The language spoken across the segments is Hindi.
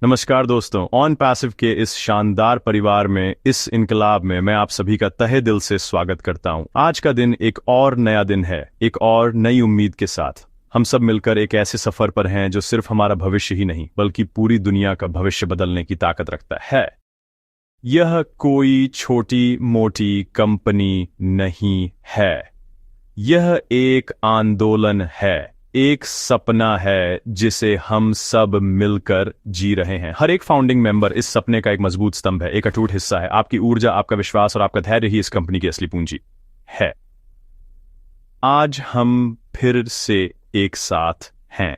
नमस्कार दोस्तों, ऑन पैसिव के इस शानदार परिवार में, इस इनकलाब में मैं आप सभी का तहे दिल से स्वागत करता हूं। आज का दिन एक और नया दिन है, एक और नई उम्मीद के साथ हम सब मिलकर एक ऐसे सफर पर हैं जो सिर्फ हमारा भविष्य ही नहीं बल्कि पूरी दुनिया का भविष्य बदलने की ताकत रखता है। यह कोई छोटी मोटी कंपनी नहीं है, यह एक आंदोलन है, एक सपना है जिसे हम सब मिलकर जी रहे हैं। हर एक फाउंडिंग मेंबर इस सपने का एक मजबूत स्तंभ है, एक अटूट हिस्सा है। आपकी ऊर्जा, आपका विश्वास और आपका धैर्य ही इस कंपनी की असली पूंजी है। आज हम फिर से एक साथ हैं,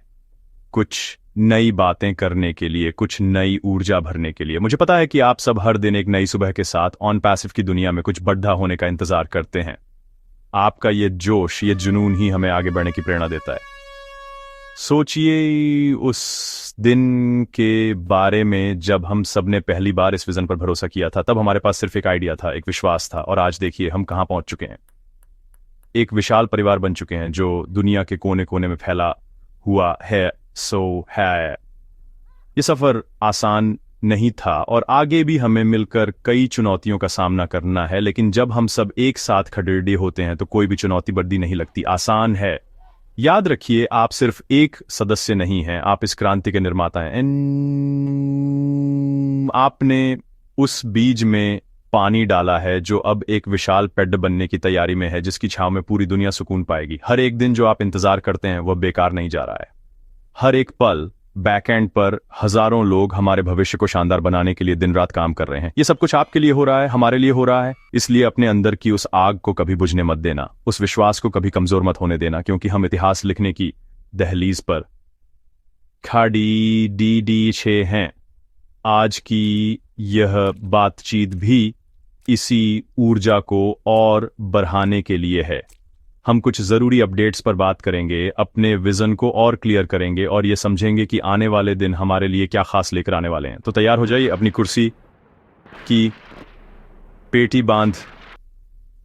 कुछ नई बातें करने के लिए, कुछ नई ऊर्जा भरने के लिए। मुझे पता है कि आप सब हर दिन एक नई सुबह के साथ ऑन पैसिव की दुनिया में कुछ बड़ा होने का इंतजार करते हैं। आपका ये जोश, ये जुनून ही हमें आगे बढ़ने की प्रेरणा देता है। सोचिए उस दिन के बारे में जब हम सब ने पहली बार इस विजन पर भरोसा किया था। तब हमारे पास सिर्फ एक आइडिया था, एक विश्वास था, और आज देखिए हम कहां पहुंच चुके हैं। एक विशाल परिवार बन चुके हैं जो दुनिया के कोने कोने में फैला हुआ है। ये सफर आसान नहीं था और आगे भी हमें मिलकर कई चुनौतियों का सामना करना है, लेकिन जब हम सब एक साथ खड़े होते हैं तो कोई भी चुनौती बड़ी नहीं लगती, आसान है। याद रखिए, आप सिर्फ एक सदस्य नहीं हैं, आप इस क्रांति के निर्माता हैं। आपने उस बीज में पानी डाला है जो अब एक विशाल पेड़ बनने की तैयारी में है, जिसकी छांव में पूरी दुनिया सुकून पाएगी। हर एक दिन जो आप इंतजार करते हैं वह बेकार नहीं जा रहा है। हर एक पल बैकएंड पर हजारों लोग हमारे भविष्य को शानदार बनाने के लिए दिन रात काम कर रहे हैं। ये सब कुछ आपके लिए हो रहा है, हमारे लिए हो रहा है। इसलिए अपने अंदर की उस आग को कभी बुझने मत देना, उस विश्वास को कभी कमजोर मत होने देना, क्योंकि हम इतिहास लिखने की दहलीज पर खड़ी डी 6 हैं। आज की यह बातचीत भी इसी ऊर्जा को और बढ़ाने के लिए है। हम कुछ जरूरी अपडेट्स पर बात करेंगे, अपने विजन को और क्लियर करेंगे और ये समझेंगे कि आने वाले दिन हमारे लिए क्या खास लेकर आने वाले हैं। तो तैयार हो जाइए, अपनी कुर्सी की पेटी बांध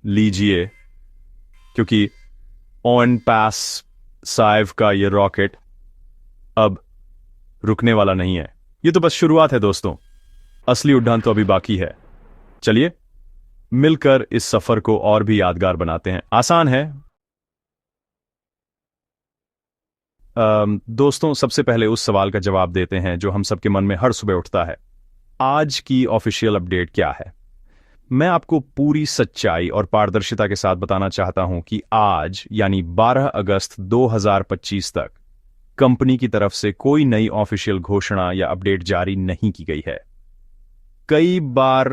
लीजिए, क्योंकि ऑन पास साइव का ये रॉकेट अब रुकने वाला नहीं है। ये तो बस शुरुआत है दोस्तों, असली उड़ान तो अभी बाकी है। चलिए मिलकर इस सफर को और भी यादगार बनाते हैं। आसान है दोस्तों। सबसे पहले उस सवाल का जवाब देते हैं जो हम सबके मन में हर सुबह उठता है, आज की ऑफिशियल अपडेट क्या है। मैं आपको पूरी सच्चाई और पारदर्शिता के साथ बताना चाहता हूं कि आज यानी 12 अगस्त 2025 तक कंपनी की तरफ से कोई नई ऑफिशियल घोषणा या अपडेट जारी नहीं की गई है। कई बार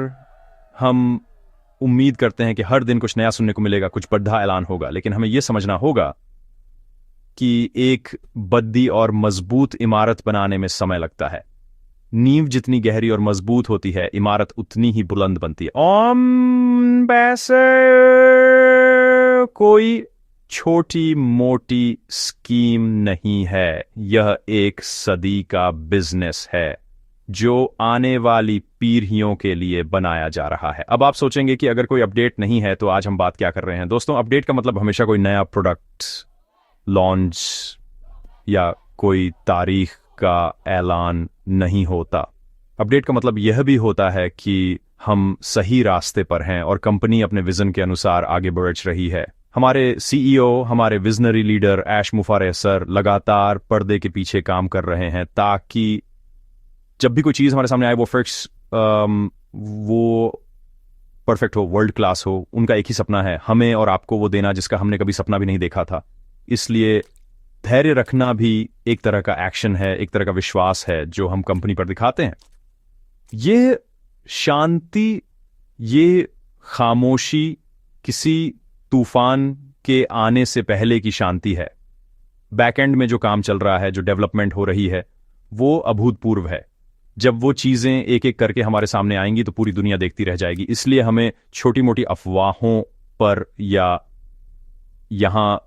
हम उम्मीद करते हैं कि हर दिन कुछ नया सुनने को मिलेगा, कुछ बड़ा ऐलान होगा, लेकिन हमें यह समझना होगा कि एक बद्दी और मजबूत इमारत बनाने में समय लगता है। नींव जितनी गहरी और मजबूत होती है, इमारत उतनी ही बुलंद बनती है। कोई छोटी मोटी स्कीम नहीं है, यह एक सदी का बिजनेस है जो आने वाली पीढ़ियों के लिए बनाया जा रहा है। अब आप सोचेंगे कि अगर कोई अपडेट नहीं है तो आज हम बात क्या कर रहे हैं। दोस्तों, अपडेट का मतलब हमेशा कोई नया प्रोडक्ट लॉन्च या कोई तारीख का ऐलान नहीं होता। अपडेट का मतलब यह भी होता है कि हम सही रास्ते पर हैं और कंपनी अपने विजन के अनुसार आगे बढ़ रही है। हमारे सीईओ, हमारे विजनरी लीडर ऐश मुफारह सर लगातार पर्दे के पीछे काम कर रहे हैं ताकि जब भी कोई चीज़ हमारे सामने आए वो परफेक्ट हो, वर्ल्ड क्लास हो। उनका एक ही सपना है, हमें और आपको वो देना जिसका हमने कभी सपना भी नहीं देखा था। इसलिए धैर्य रखना भी एक तरह का एक्शन है, एक तरह का विश्वास है जो हम कंपनी पर दिखाते हैं। ये शांति, ये खामोशी किसी तूफान के आने से पहले की शांति है। बैकएंड में जो काम चल रहा है, जो डेवलपमेंट हो रही है, वो अभूतपूर्व है। जब वो चीजें एक एक करके हमारे सामने आएंगी तो पूरी दुनिया देखती रह जाएगी। इसलिए हमें छोटी मोटी अफवाहों पर या यहां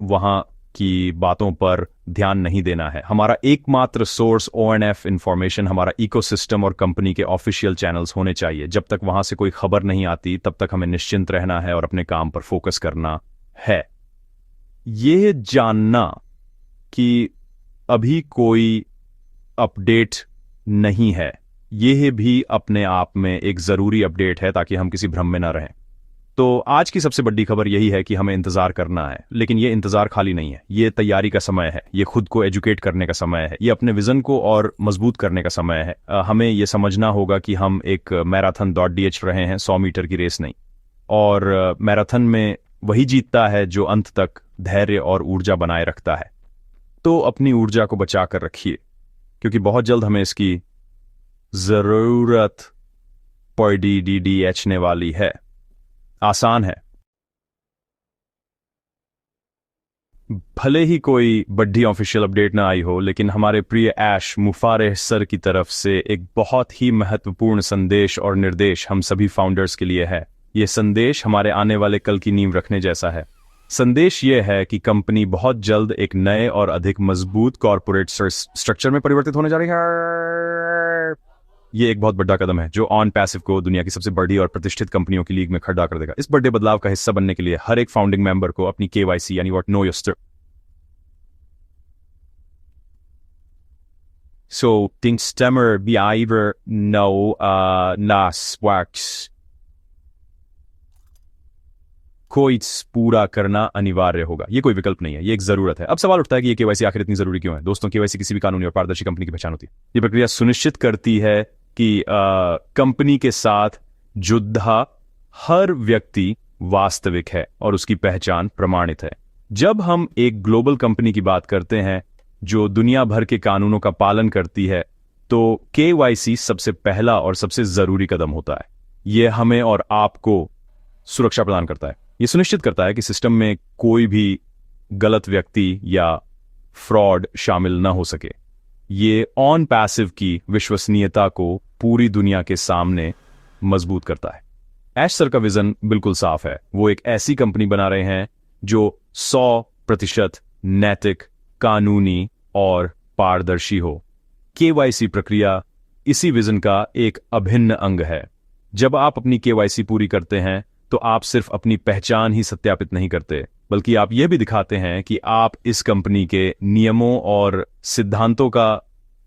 वहां की बातों पर ध्यान नहीं देना है। हमारा एकमात्र सोर्स ONF इंफॉर्मेशन, हमारा इकोसिस्टम और कंपनी के ऑफिशियल चैनल्स होने चाहिए। जब तक वहां से कोई खबर नहीं आती तब तक हमें निश्चिंत रहना है और अपने काम पर फोकस करना है। यह जानना कि अभी कोई अपडेट नहीं है। यह भी अपने आप में एक ज़रूरी अपडेट है ताकि हम किसी भ्रम में ना रहें। तो आज की सबसे बड़ी खबर यही है कि हमें इंतज़ार करना है, लेकिन ये इंतज़ार खाली नहीं है, ये तैयारी का समय है, ये खुद को एजुकेट करने का समय है, ये अपने विज़न को और मजबूत करने का समय है। हमें ये समझना होगा कि हम एक मैराथन दौड़ रहे हैं, 100 मीटर की रेस नहीं। और मैराथन में वही जीतता है जो अंत तक धैर्य और ऊर्जा बनाए रखता है। तो अपनी ऊर्जा को बचा कर रखिए, क्योंकि बहुत जल्द हमें इसकी ज़रूरत पड़ने वाली है। आसान है, भले ही कोई बड़ी ऑफिशियल अपडेट ना आई हो, लेकिन हमारे प्रिय ऐश मुफारेह सर की तरफ से एक बहुत ही महत्वपूर्ण संदेश और निर्देश हम सभी फाउंडर्स के लिए है। ये संदेश हमारे आने वाले कल की नींव रखने जैसा है। संदेश ये है कि कंपनी बहुत जल्द एक नए और अधिक मजबूत कॉर्पोरेट स्ट्रक्चर में परिवर्तित होने जा रही है। ये एक बहुत बड़ा कदम है जो ऑन पैसिव को दुनिया की सबसे बड़ी और प्रतिष्ठित कंपनियों की लीग में खड़ा कर देगा। इस बड़े बदलाव का हिस्सा बनने के लिए हर एक फाउंडिंग मेंबर को अपनी KYC यानी what know your so den stemmer behavior no nas works कोई पूरा करना अनिवार्य होगा। ये कोई विकल्प नहीं है, ये एक जरूरत है। अब सवाल उठता है कि ये KYC आखिर इतनी जरूरी क्यों है? दोस्तों, KYC किसी भी कानूनी और पारदर्शी कंपनी की पहचान होती है। ये प्रक्रिया सुनिश्चित करती है कि कंपनी के साथ जुड़ा हर व्यक्ति वास्तविक है और उसकी पहचान प्रमाणित है। जब हम एक ग्लोबल कंपनी की बात करते हैं जो दुनिया भर के कानूनों का पालन करती है, तो KYC सबसे पहला और सबसे जरूरी कदम होता है। यह हमें और आपको सुरक्षा प्रदान करता है। यह सुनिश्चित करता है कि सिस्टम में कोई भी गलत व्यक्ति या फ्रॉड शामिल ना हो सके। ये ऑन पैसिव की विश्वसनीयता को पूरी दुनिया के सामने मजबूत करता है। ऐश सर का विजन बिल्कुल साफ है। वो एक ऐसी कंपनी बना रहे हैं जो 100% नैतिक, कानूनी और पारदर्शी हो। KYC प्रक्रिया इसी विजन का एक अभिन्न अंग है। जब आप अपनी KYC पूरी करते हैं तो आप सिर्फ अपनी पहचान ही सत्यापित नहीं करते, बल्कि आप यह भी दिखाते हैं कि आप इस कंपनी के नियमों और सिद्धांतों का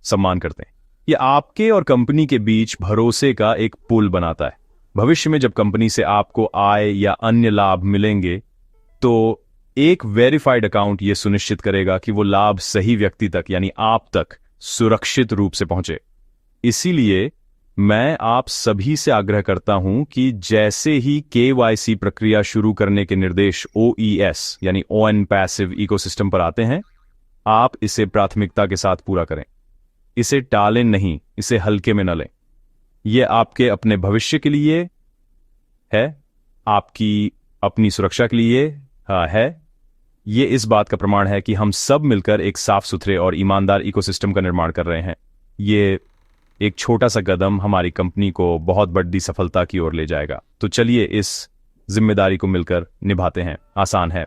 सम्मान करते हैं। यह आपके और कंपनी के बीच भरोसे का एक पुल बनाता है। भविष्य में जब कंपनी से आपको आय या अन्य लाभ मिलेंगे, तो एक वेरीफाइड अकाउंट यह सुनिश्चित करेगा कि वो लाभ सही व्यक्ति तक यानी आप तक सुरक्षित रूप से पहुंचे। इसीलिए मैं आप सभी से आग्रह करता हूं कि जैसे ही KYC प्रक्रिया शुरू करने के निर्देश OES यानी ऑन पैसिव इकोसिस्टम पर आते हैं, आप इसे प्राथमिकता के साथ पूरा करें। इसे टालें नहीं, इसे हल्के में न लें। यह आपके अपने भविष्य के लिए है, आपकी अपनी सुरक्षा के लिए है। यह इस बात का प्रमाण है कि हम सब मिलकर एक साफ सुथरे और ईमानदार इकोसिस्टम का निर्माण कर रहे हैं। ये एक छोटा सा कदम हमारी कंपनी को बहुत बड़ी सफलता की ओर ले जाएगा। तो चलिए इस जिम्मेदारी को मिलकर निभाते हैं। आसान है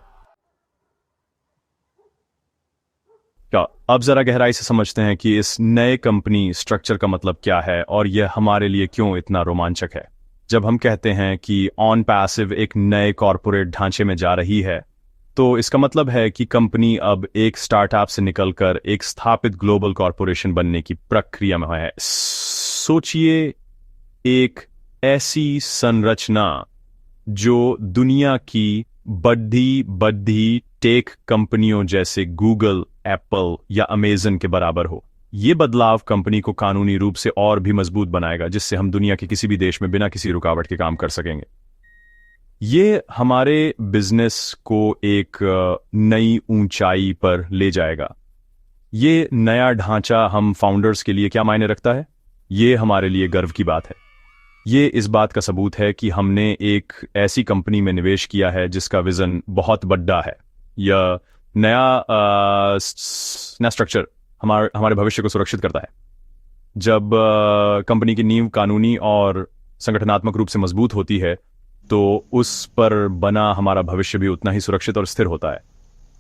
क्या? अब जरा गहराई से समझते हैं कि इस नए कंपनी स्ट्रक्चर का मतलब क्या है और यह हमारे लिए क्यों इतना रोमांचक है। जब हम कहते हैं कि ऑन पैसिव एक नए कॉरपोरेट ढांचे में जा रही है, तो इसका मतलब है कि कंपनी अब एक स्टार्टअप से निकलकर एक स्थापित ग्लोबल कॉरपोरेशन बनने की प्रक्रिया में है। सोचिए, एक ऐसी संरचना जो दुनिया की बड़ी बड़ी टेक कंपनियों जैसे गूगल, एप्पल या अमेजन के बराबर हो। यह बदलाव कंपनी को कानूनी रूप से और भी मजबूत बनाएगा, जिससे हम दुनिया के किसी भी देश में बिना किसी रुकावट के काम कर सकेंगे। ये हमारे बिजनेस को एक नई ऊंचाई पर ले जाएगा। ये नया ढांचा हम फाउंडर्स के लिए क्या मायने रखता है? ये हमारे लिए गर्व की बात है। ये इस बात का सबूत है कि हमने एक ऐसी कंपनी में निवेश किया है जिसका विजन बहुत बड़ा है। यह नया स्ट्रक्चर हमारे भविष्य को सुरक्षित करता है। जब कंपनी की नींव कानूनी और संगठनात्मक रूप से मजबूत होती है, तो उस पर बना हमारा भविष्य भी उतना ही सुरक्षित और स्थिर होता है।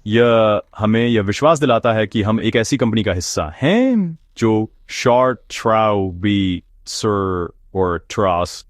यह हमें यह विश्वास दिलाता है कि हम एक ऐसी कंपनी का हिस्सा हैं जो शॉर्ट ट्राउ बी सर और ट्रस्ट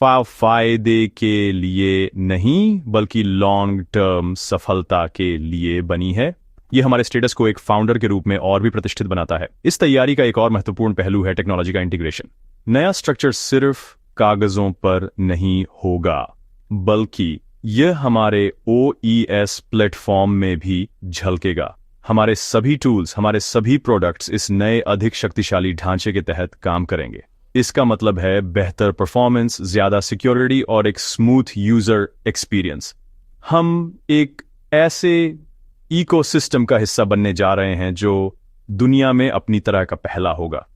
फायदे के लिए नहीं, बल्कि लॉन्ग टर्म सफलता के लिए बनी है। ये हमारे स्टेटस को एक फाउंडर के रूप में और भी प्रतिष्ठित बनाता है। इस तैयारी का एक और महत्वपूर्ण पहलू है टेक्नोलॉजी का इंटीग्रेशन। नया स्ट्रक्चर सिर्फ कागजों पर नहीं होगा, बल्कि यह हमारे OES प्लेटफॉर्म में भी झलकेगा। हमारे सभी टूल्स, हमारे सभी प्रोडक्ट्स इस नए अधिक शक्तिशाली ढांचे के तहत काम करेंगे। इसका मतलब है बेहतर परफॉर्मेंस, ज्यादा सिक्योरिटी और एक स्मूथ यूजर एक्सपीरियंस। हम एक ऐसे इकोसिस्टम का हिस्सा बनने जा रहे हैं जो दुनिया में अपनी तरह का पहला होगा।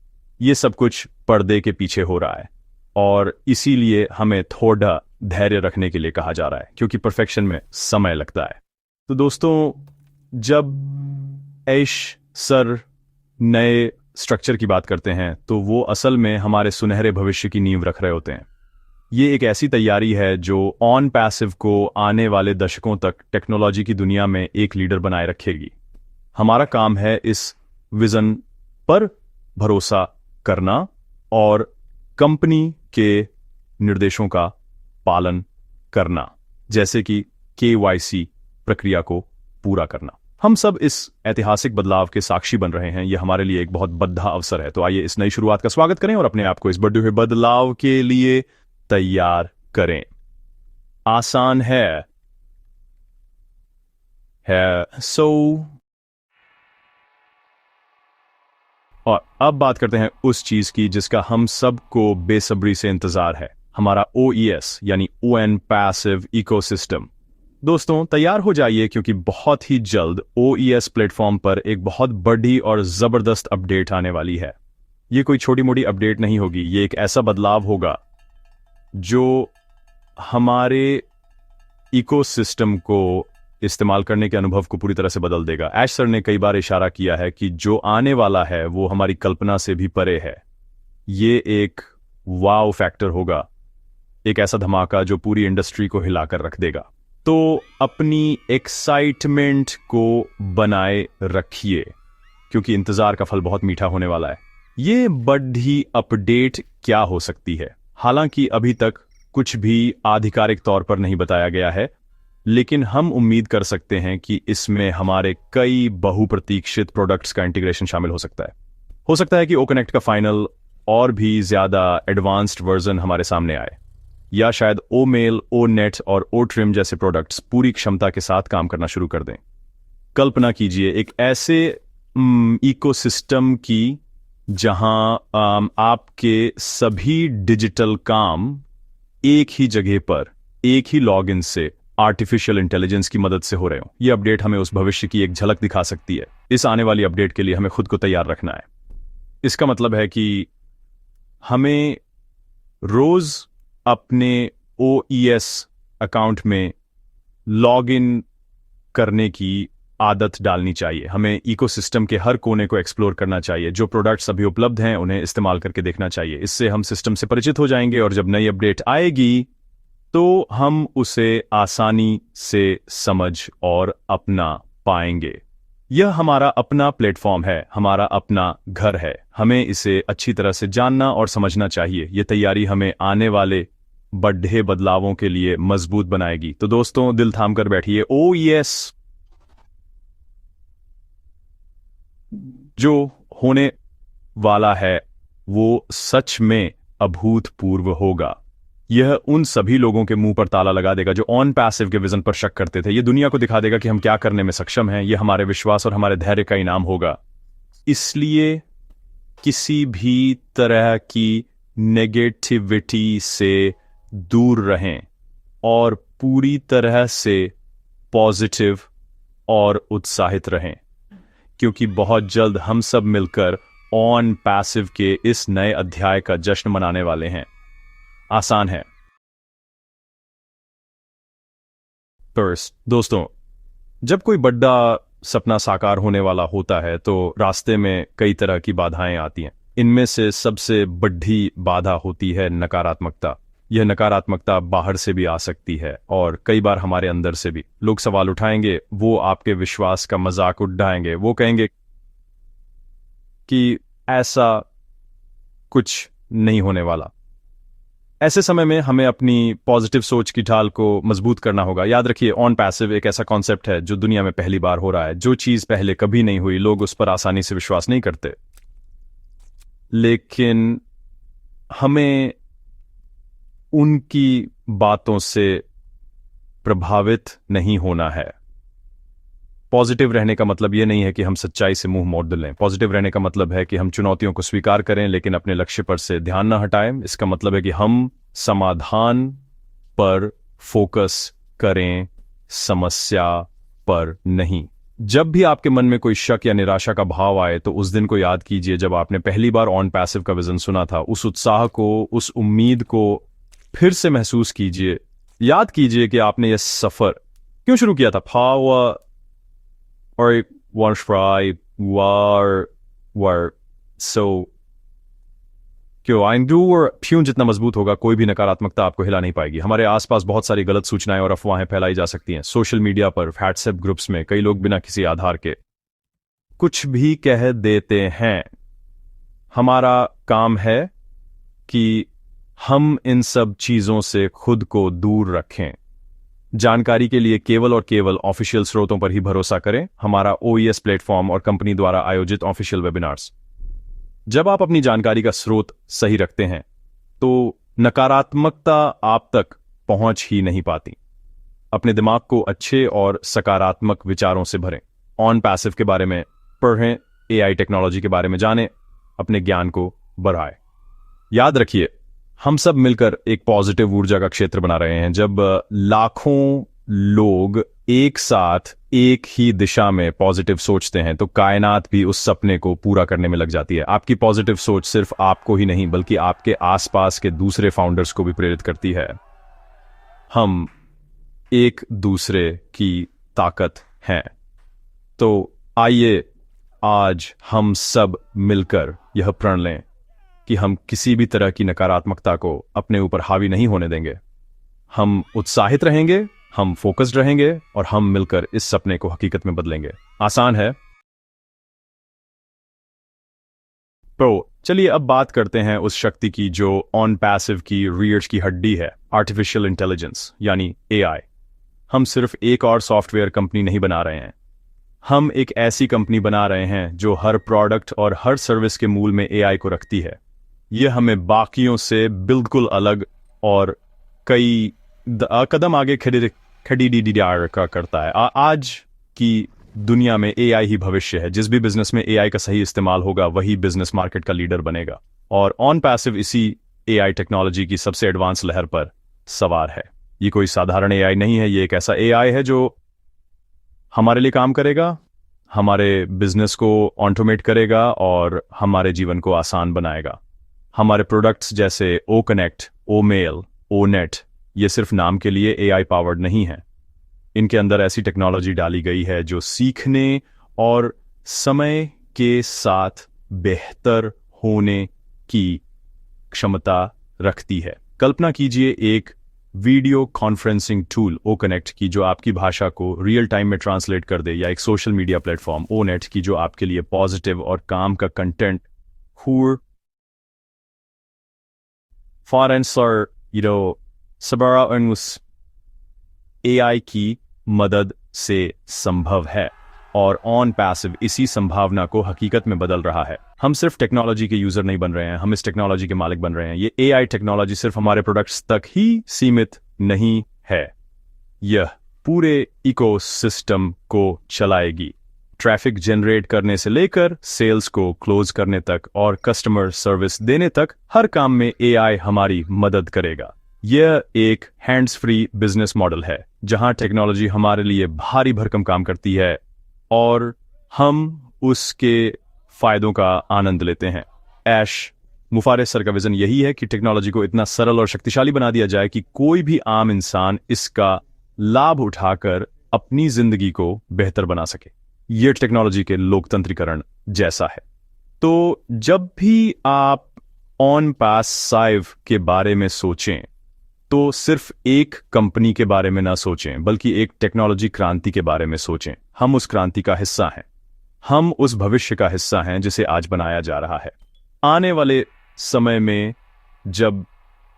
ये सब कुछ पर्दे के पीछे हो रहा है और इसीलिए हमें थोड़ा धैर्य रखने के लिए कहा जा रहा है, क्योंकि परफेक्शन में समय लगता है। तो दोस्तों, जब ऐश सर नए स्ट्रक्चर की बात करते हैं तो वो असल में हमारे सुनहरे भविष्य की नींव रख रहे होते हैं। ये एक ऐसी तैयारी है जो ऑन पैसिव को आने वाले दशकों तक टेक्नोलॉजी की दुनिया में एक लीडर बनाए रखेगी। हमारा काम है इस विजन पर भरोसा करना और कंपनी के निर्देशों का पालन करना, जैसे कि KYC प्रक्रिया को पूरा करना। हम सब इस ऐतिहासिक बदलाव के साक्षी बन रहे हैं। यह हमारे लिए एक बहुत बड़ा अवसर है। तो आइए इस नई शुरुआत का स्वागत करें और अपने आप को इस बढ़े हुए बदलाव के लिए तैयार करें। आसान है और अब बात करते हैं उस चीज की जिसका हम सबको बेसब्री से इंतजार है, हमारा OES यानी ON पैसिव इकोसिस्टम। दोस्तों, तैयार हो जाइए, क्योंकि बहुत ही जल्द OES प्लेटफॉर्म पर एक बहुत बड़ी और जबरदस्त अपडेट आने वाली है। ये कोई छोटी मोटी अपडेट नहीं होगी, ये एक ऐसा बदलाव होगा जो हमारे इकोसिस्टम को इस्तेमाल करने के अनुभव को पूरी तरह से बदल देगा। ऐश सर ने कई बार इशारा किया है कि जो आने वाला है वो हमारी कल्पना से भी परे है। ये एक वाव फैक्टर होगा, एक ऐसा धमाका जो पूरी इंडस्ट्री को हिलाकर रख देगा। तो अपनी एक्साइटमेंट को बनाए रखिए, क्योंकि इंतजार का फल बहुत मीठा होने वाला है। ये बड़ी अपडेट क्या हो सकती है? हालांकि अभी तक कुछ भी आधिकारिक तौर पर नहीं बताया गया है, लेकिन हम उम्मीद कर सकते हैं कि इसमें हमारे कई बहुप्रतीक्षित प्रोडक्ट्स का इंटीग्रेशन शामिल हो सकता है। हो सकता है कि OConnect का फाइनल और भी ज्यादा एडवांस्ड वर्जन हमारे सामने आए, या शायद OMail, ONet और OTrim जैसे प्रोडक्ट्स पूरी क्षमता के साथ काम करना शुरू कर दें। कल्पना कीजिए एक ऐसे इकोसिस्टम की जहां आपके सभी डिजिटल काम एक ही जगह पर, एक ही लॉगिन से आर्टिफिशियल इंटेलिजेंस की मदद से हो रहे हो। ये अपडेट हमें उस भविष्य की एक झलक दिखा सकती है। इस आने वाली अपडेट के लिए हमें खुद को तैयार रखना है। इसका मतलब है कि हमें रोज अपने OES अकाउंट में लॉग इन करने की आदत डालनी चाहिए। हमें इकोसिस्टम के हर कोने को एक्सप्लोर करना चाहिए। जो प्रोडक्ट्स अभी उपलब्ध हैं उन्हें इस्तेमाल करके देखना चाहिए। इससे हम सिस्टम से परिचित हो जाएंगे और जब नई अपडेट आएगी तो हम उसे आसानी से समझ और अपना पाएंगे। यह हमारा अपना प्लेटफॉर्म है, हमारा अपना घर है। हमें इसे अच्छी तरह से जानना और समझना चाहिए। यह तैयारी हमें आने वाले बड़े बदलावों के लिए मजबूत बनाएगी। तो दोस्तों, दिल थाम कर बैठिए। OES जो होने वाला है वो सच में अभूतपूर्व होगा। यह उन सभी लोगों के मुंह पर ताला लगा देगा जो ऑन पैसिव के विजन पर शक करते थे। यह दुनिया को दिखा देगा कि हम क्या करने में सक्षम हैं। यह हमारे विश्वास और हमारे धैर्य का इनाम होगा। इसलिए किसी भी तरह की नेगेटिविटी से दूर रहें और पूरी तरह से पॉजिटिव और उत्साहित रहें, क्योंकि बहुत जल्द हम सब मिलकर ऑन पैसिव के इस नए अध्याय का जश्न मनाने वाले हैं। आसान है। दोस्तों, जब कोई बड़ा सपना साकार होने वाला होता है तो रास्ते में कई तरह की बाधाएं आती हैं। इनमें से सबसे बड़ी बाधा होती है नकारात्मकता। यह नकारात्मकता बाहर से भी आ सकती है और कई बार हमारे अंदर से भी। लोग सवाल उठाएंगे, वो आपके विश्वास का मजाक उड़ाएंगे, वो कहेंगे कि ऐसा कुछ नहीं होने वाला, ऐसे समय में हमें अपनी पॉजिटिव सोच की ढाल को मजबूत करना होगा। याद रखिए, ऑन पैसिव एक ऐसा कॉन्सेप्ट है जो दुनिया में पहली बार हो रहा है। जो चीज पहले कभी नहीं हुई, लोग उस पर आसानी से विश्वास नहीं करते। लेकिन हमें उनकी बातों से प्रभावित नहीं होना है। पॉजिटिव रहने का मतलब यह नहीं है कि हम सच्चाई से मुंह मोड़ लें। पॉजिटिव रहने का मतलब है कि हम चुनौतियों को स्वीकार करें लेकिन अपने लक्ष्य पर से ध्यान न हटाएं। इसका मतलब है कि हम समाधान पर फोकस करें, समस्या पर नहीं। जब भी आपके मन में कोई शक या निराशा का भाव आए तो उस दिन को याद कीजिए जब आपने पहली बार ऑन पैसिव का विजन सुना था। उस उत्साह को, उस उम्मीद को फिर से महसूस कीजिए। याद कीजिए कि आपने यह सफर क्यों शुरू किया था। Power or one try war so क्यों आइंदूर प्यून जितना मजबूत होगा, कोई भी नकारात्मकता आपको हिला नहीं पाएगी। हमारे आसपास बहुत सारी गलत सूचनाएं और अफवाहें फैलाई जा सकती हैं। सोशल मीडिया पर, व्हाट्सएप ग्रुप्स में कई लोग बिना किसी आधार के कुछ भी कह देते हैं। हमारा काम है कि हम इन सब चीजों से खुद को दूर रखें। जानकारी के लिए केवल और केवल ऑफिशियल स्रोतों पर ही भरोसा करें। हमारा OES प्लेटफॉर्म और कंपनी द्वारा आयोजित ऑफिशियल वेबिनार्स। जब आप अपनी जानकारी का स्रोत सही रखते हैं तो नकारात्मकता आप तक पहुंच ही नहीं पाती। अपने दिमाग को अच्छे और सकारात्मक विचारों से भरें। ऑन पैसिव के बारे में पढ़ें, AI टेक्नोलॉजी के बारे में जानें, अपने ज्ञान को बढ़ाएं। याद रखिए, हम सब मिलकर एक पॉजिटिव ऊर्जा का क्षेत्र बना रहे हैं। जब लाखों लोग एक साथ एक ही दिशा में पॉजिटिव सोचते हैं तो कायनात भी उस सपने को पूरा करने में लग जाती है। आपकी पॉजिटिव सोच सिर्फ आपको ही नहीं बल्कि आपके आसपास के दूसरे फाउंडर्स को भी प्रेरित करती है। हम एक दूसरे की ताकत हैं। तो आइए आज हम सब मिलकर यह प्रण लें कि हम किसी भी तरह की नकारात्मकता को अपने ऊपर हावी नहीं होने देंगे। हम उत्साहित रहेंगे, हम फोकस्ड रहेंगे और हम मिलकर इस सपने को हकीकत में बदलेंगे। आसान है। तो चलिए अब बात करते हैं उस शक्ति की जो ऑन पैसिव की रीढ़ की हड्डी है, आर्टिफिशियल इंटेलिजेंस यानी AI। हम सिर्फ एक और सॉफ्टवेयर कंपनी नहीं बना रहे हैं, हम एक ऐसी कंपनी बना रहे हैं जो हर प्रोडक्ट और हर सर्विस के मूल में AI को रखती है। यह हमें बाकियों से बिल्कुल अलग और कई कदम आगे खड़ी करता है। आज की दुनिया में AI ही भविष्य है। जिस भी बिजनेस में AI का सही इस्तेमाल होगा वही बिजनेस मार्केट का लीडर बनेगा। और ऑन पैसिव इसी AI टेक्नोलॉजी की सबसे एडवांस लहर पर सवार है। ये कोई साधारण AI नहीं है, ये एक ऐसा AI है जो हमारे लिए काम करेगा, हमारे बिजनेस को ऑटोमेट करेगा और हमारे जीवन को आसान बनाएगा। हमारे प्रोडक्ट्स जैसे OConnect, OMail, ONet ये सिर्फ नाम के लिए AI पावर्ड नहीं है। इनके अंदर ऐसी टेक्नोलॉजी डाली गई है जो सीखने और समय के साथ बेहतर होने की क्षमता रखती है। कल्पना कीजिए एक वीडियो कॉन्फ्रेंसिंग टूल OConnect की जो आपकी भाषा को रियल टाइम में ट्रांसलेट कर दे, या एक सोशल मीडिया प्लेटफॉर्म ONet की जो आपके लिए पॉजिटिव और काम का कंटेंट सबरा उस AI की मदद से संभव है। और ऑन पैसिव इसी संभावना को हकीकत में बदल रहा है। हम सिर्फ टेक्नोलॉजी के यूजर नहीं बन रहे हैं, हम इस टेक्नोलॉजी के मालिक बन रहे हैं। ये AI टेक्नोलॉजी सिर्फ हमारे प्रोडक्ट्स तक ही सीमित नहीं है, यह पूरे इकोसिस्टम को चलाएगी। ट्रैफिक जनरेट करने से लेकर सेल्स को क्लोज करने तक और कस्टमर सर्विस देने तक हर काम में AI हमारी मदद करेगा। यह एक हैंड्स फ्री बिजनेस मॉडल है जहां टेक्नोलॉजी हमारे लिए भारी भरकम काम करती है और हम उसके फायदों का आनंद लेते हैं। ऐश मुफारिस सर का विजन यही है कि टेक्नोलॉजी को इतना सरल और शक्तिशाली बना दिया जाए कि कोई भी आम इंसान इसका लाभ उठाकर अपनी जिंदगी को बेहतर बना सके। यह टेक्नोलॉजी के लोकतंत्रीकरण जैसा है। तो जब भी आप ऑन पैसिव के बारे में सोचें तो सिर्फ एक कंपनी के बारे में ना सोचें बल्कि एक टेक्नोलॉजी क्रांति के बारे में सोचें। हम उस क्रांति का हिस्सा हैं, हम उस भविष्य का हिस्सा हैं जिसे आज बनाया जा रहा है। आने वाले समय में जब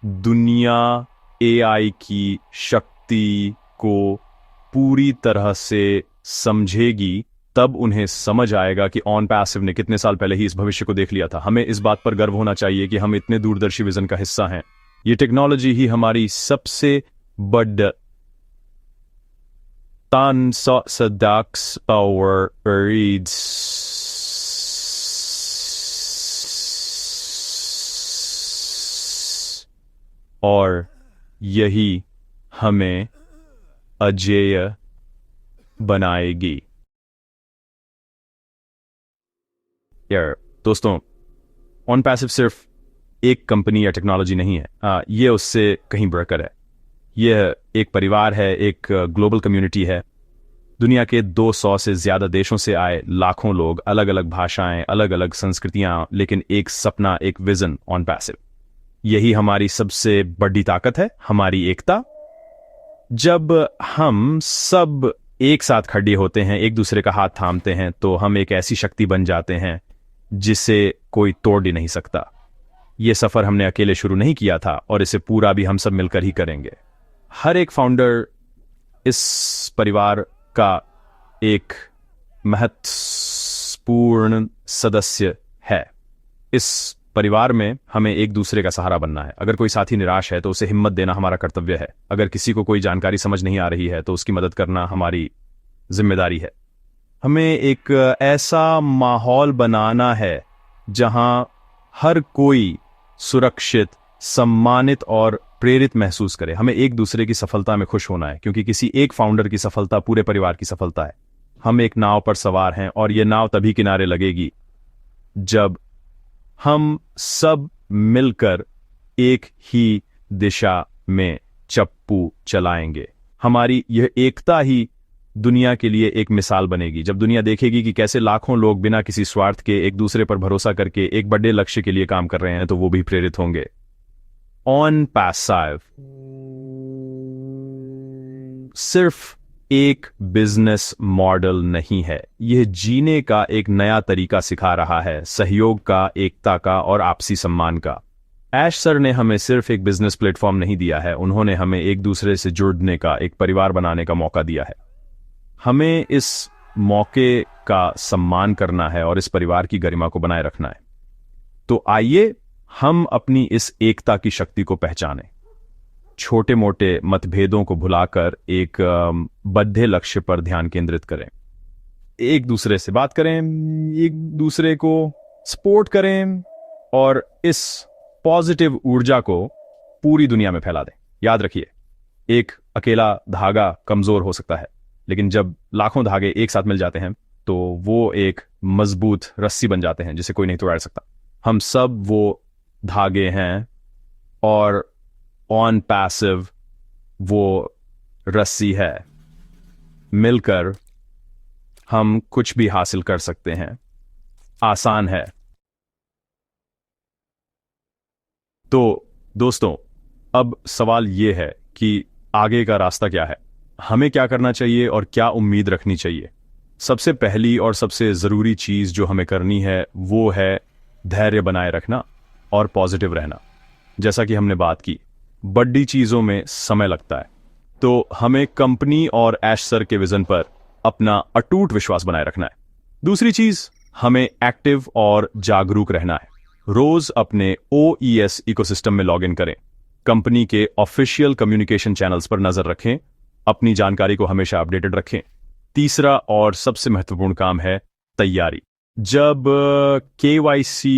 दुनिया एआई की शक्ति को पूरी तरह से समझेगी, तब उन्हें समझ आएगा कि ऑन पैसिव ने कितने साल पहले ही इस भविष्य को देख लिया था। हमें इस बात पर गर्व होना चाहिए कि हम इतने दूरदर्शी विजन का हिस्सा हैं। ये टेक्नोलॉजी ही हमारी सबसे बड़ तान सदाक्स पावर रीड्स और यही हमें अजेय बनाएगी। यार दोस्तों, ऑन पैसिव सिर्फ एक कंपनी या टेक्नोलॉजी नहीं है, ये उससे कहीं बढ़कर है। यह एक परिवार है, एक ग्लोबल कम्युनिटी है। दुनिया के 200 से ज़्यादा देशों से आए लाखों लोग, अलग अलग भाषाएं, अलग अलग संस्कृतियां, लेकिन एक सपना, एक विजन, ऑन पैसिव। यही हमारी सबसे बड़ी ताकत है, हमारी एकता। जब हम सब एक साथ खड़े होते हैं, एक दूसरे का हाथ थामते हैं, तो हम एक ऐसी शक्ति बन जाते हैं जिसे कोई तोड़ ही नहीं सकता। ये सफर हमने अकेले शुरू नहीं किया था और इसे पूरा भी हम सब मिलकर ही करेंगे। हर एक फाउंडर इस परिवार का एक महत्वपूर्ण सदस्य है। इस परिवार में हमें एक दूसरे का सहारा बनना है। अगर कोई साथी निराश है तो उसे हिम्मत देना हमारा कर्तव्य है। अगर किसी को कोई जानकारी समझ नहीं आ रही है तो उसकी मदद करना हमारी जिम्मेदारी है। हमें एक ऐसा माहौल बनाना है जहां हर कोई सुरक्षित, सम्मानित और प्रेरित महसूस करे। हमें एक दूसरे की सफलता में खुश होना है, क्योंकि किसी एक फाउंडर की सफलता पूरे परिवार की सफलता है। हम एक नाव पर सवार हैं और यह नाव तभी किनारे लगेगी जब हम सब मिलकर एक ही दिशा में चप्पू चलाएंगे। हमारी यह एकता ही दुनिया के लिए एक मिसाल बनेगी। जब दुनिया देखेगी कि कैसे लाखों लोग बिना किसी स्वार्थ के एक दूसरे पर भरोसा करके एक बड़े लक्ष्य के लिए काम कर रहे हैं, तो वो भी प्रेरित होंगे। ऑन पैसिव सिर्फ एक बिजनेस मॉडल नहीं है, यह जीने का एक नया तरीका सिखा रहा है, सहयोग का, एकता का और आपसी सम्मान का। ऐश सर ने हमें सिर्फ एक बिजनेस प्लेटफॉर्म नहीं दिया है, उन्होंने हमें एक दूसरे से जुड़ने का, एक परिवार बनाने का मौका दिया है। हमें इस मौके का सम्मान करना है और इस परिवार की गरिमा को बनाए रखना है। तो आइए हम अपनी इस एकता की शक्ति को पहचानें, छोटे मोटे मतभेदों को भुलाकर एक बड़े लक्ष्य पर ध्यान केंद्रित करें, एक दूसरे से बात करें, एक दूसरे को सपोर्ट करें और इस पॉजिटिव ऊर्जा को पूरी दुनिया में फैला दें। याद रखिए, एक अकेला धागा कमजोर हो सकता है, लेकिन जब लाखों धागे एक साथ मिल जाते हैं तो वो एक मजबूत रस्सी बन जाते हैं जिसे कोई नहीं तोड़ सकता। हम सब वो धागे हैं और ऑन पैसिव वो रस्सी है। मिलकर हम कुछ भी हासिल कर सकते हैं। आसान है। तो दोस्तों, अब सवाल ये है कि आगे का रास्ता क्या है, हमें क्या करना चाहिए और क्या उम्मीद रखनी चाहिए। सबसे पहली और सबसे ज़रूरी चीज़ जो हमें करनी है वो है धैर्य बनाए रखना और पॉजिटिव रहना। जैसा कि हमने बात की, बड़ी चीज़ों में समय लगता है, तो हमें कंपनी और ऐश सर के विजन पर अपना अटूट विश्वास बनाए रखना है। दूसरी चीज़, हमें एक्टिव और जागरूक रहना है। रोज अपने OES इकोसिस्टम में लॉग इन करें, कंपनी के ऑफिशियल कम्युनिकेशन चैनल्स पर नजर रखें, अपनी जानकारी को हमेशा अपडेटेड रखें। तीसरा और सबसे महत्वपूर्ण काम है तैयारी। जब KYC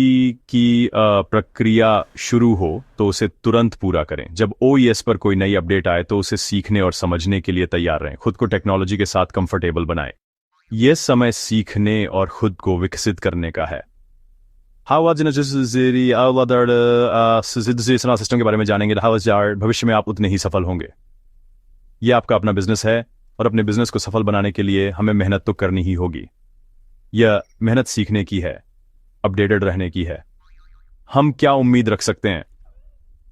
की प्रक्रिया शुरू हो तो उसे तुरंत पूरा करें। जब OES पर कोई नई अपडेट आए तो उसे सीखने और समझने के लिए तैयार रहें। खुद को टेक्नोलॉजी के साथ कंफर्टेबल बनाएं। यह समय सीखने और खुद को विकसित करने का है। सिस्टम के बारे में जानेंगे, भविष्य में आप उतने ही सफल होंगे। यह आपका अपना बिजनेस है और अपने बिजनेस को सफल बनाने के लिए हमें मेहनत तो करनी ही होगी। यह मेहनत सीखने की है, अपडेटेड रहने की है। हम क्या उम्मीद रख सकते हैं?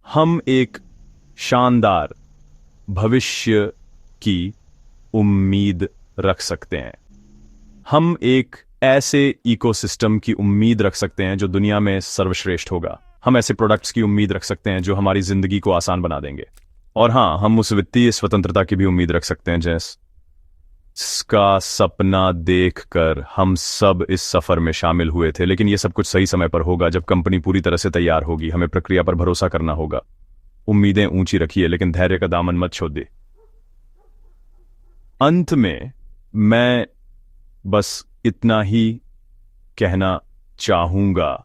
हम एक शानदार भविष्य की उम्मीद रख सकते हैं। हम एक ऐसे इकोसिस्टम की उम्मीद रख सकते हैं जो दुनिया में सर्वश्रेष्ठ होगा। हम ऐसे प्रोडक्ट्स की उम्मीद रख सकते हैं जो हमारी जिंदगी को आसान बना देंगे। और हाँ, हम उस वित्तीय स्वतंत्रता की भी उम्मीद रख सकते हैं जिसका सपना देखकर हम सब इस सफर में शामिल हुए थे। लेकिन ये सब कुछ सही समय पर होगा, जब कंपनी पूरी तरह से तैयार होगी। हमें प्रक्रिया पर भरोसा करना होगा। उम्मीदें ऊंची रखिए, लेकिन धैर्य का दामन मत छोड़िए। अंत में मैं बस इतना ही कहना चाहूंगा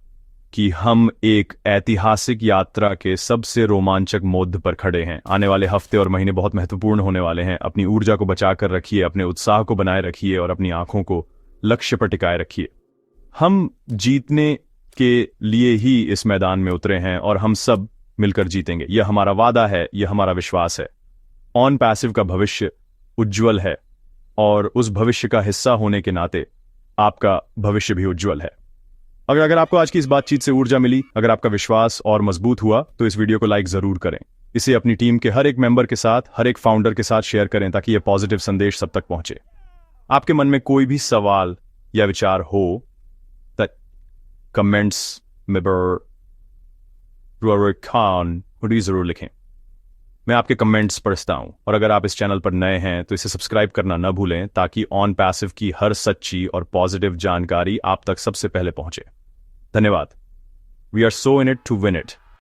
कि हम एक ऐतिहासिक यात्रा के सबसे रोमांचक मोड़ पर खड़े हैं। आने वाले हफ्ते और महीने बहुत महत्वपूर्ण होने वाले हैं। अपनी ऊर्जा को बचाकर रखिए, अपने उत्साह को बनाए रखिए और अपनी आंखों को लक्ष्य पर टिकाए रखिए। हम जीतने के लिए ही इस मैदान में उतरे हैं और हम सब मिलकर जीतेंगे। यह हमारा वादा है, यह हमारा विश्वास है। ऑन पैसिव का भविष्य उज्जवल है और उस भविष्य का हिस्सा होने के नाते आपका भविष्य भी उज्जवल है। अगर आपको आज की इस बातचीत से ऊर्जा मिली, अगर आपका विश्वास और मजबूत हुआ, तो इस वीडियो को लाइक जरूर करें। इसे अपनी टीम के हर एक मेंबर के साथ, हर एक फाउंडर के साथ शेयर करें ताकि यह पॉजिटिव संदेश सब तक पहुंचे। आपके मन में कोई भी सवाल या विचार हो तो कमेंट्स में जरूर लिखें। मैं आपके कमेंट्स पढ़ता हूं। और अगर आप इस चैनल पर नए हैं तो इसे सब्सक्राइब करना न भूलें ताकि ऑन पैसिव की हर सच्ची और पॉजिटिव जानकारी आप तक सबसे पहले पहुंचे। धन्यवाद। We are so in it to win it.